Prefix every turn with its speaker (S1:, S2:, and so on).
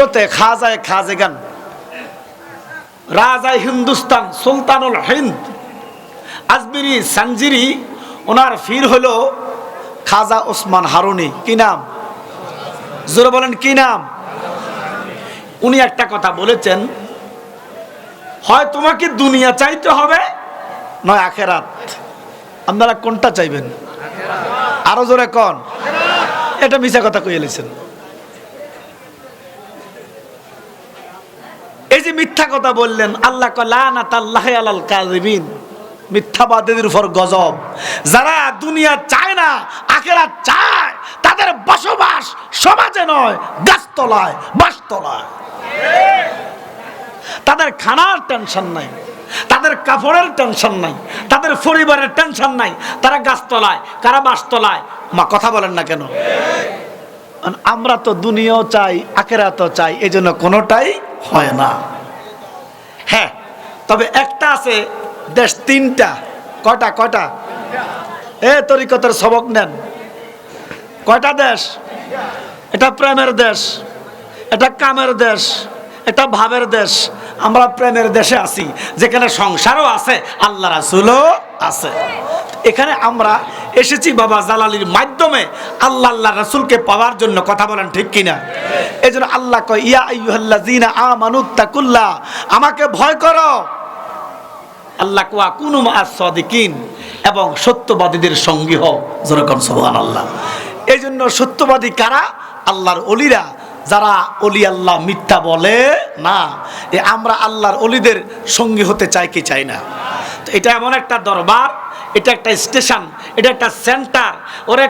S1: হজরতে খাজায় খাজেগান, রাজায় হিন্দুস্তান, সুলতানুল হিন্দ আজমিরি সানজিরি, ওনার ফির হলো খাজা ওসমান হারুনি। কি নাম? জোরে বলেন কি নাম? উনি একটা কথা বলেছেন, হয় তোমাকে দুনিয়া চাইতে হবে নয় আখেরাত। আপনারা কোনটা চাইবেন? আরো জোরে কোন? এটা মিছা কথা কইয়ে লেছেন। এই যে মিথ্যা কথা বললেন, আল্লাহ কয় লানাতাল্লাহি আলাল কাযিবিন, মিথ্যাবাদীদের উপর গজব। যারা দুনিয়া চায় না আখিরাত চায়, তাদের বসবাস সমাজে নয় গাছতলায়, বাসতলায়। তাদের খানার টেনশন নাই, তাদের কাপড়ের টেনশন নাই, তাদের পরিবারের টেনশন নাই। তারা গাছতলায়, কারা বাসতলায়। মা কথা বলেন না কেন? আমরা তো দুনিয়াও চাই আখিরাতও চাই, এই জন্য কোনোটাই হয় না। হ্যাঁ, তবে একটা আছে, দেশ তিনটা। কয়টা? কয়টা? তরিকতের সবক নেন। কয়টা দেশ? এটা প্রেমের দেশ, এটা কামের দেশ, এটা ভাবের দেশ। আমরা প্রেমের দেশে আছি, যেখানে সংসারও আছে, আল্লাহ রাসূলও আছে। এখানে আমরা এসেছি বাবা জালালির মাধ্যমে আল্লাহ আল্লাহ রাসূলকে পাওয়ার জন্য। কথা বলেন ঠিক কিনা? এই জন্য আল্লাহ কয় ইয়া আইয়ুহাল্লাযীনা আমানুত্তাকুল্লাহ, আমাকে ভয় করো। আল্লাহ কোয়া কুনু মা'আস সাদিকিন, এবং সত্যবাদীদের সঙ্গী হও। যেরকম সুবহানাল্লাহ। এই জন্য সত্যবাদী কারা? আল্লাহর ওলিরা, যারা ওলি আল্লাহ মিথ্যা বলে না। আমরা আল্লাহর ওলিদের সঙ্গী হতে চাই কি চাই না? তো এটা এমন একটা দরবার, এটা একটা স্টেশন, এটা একটা সেন্টার। ওরে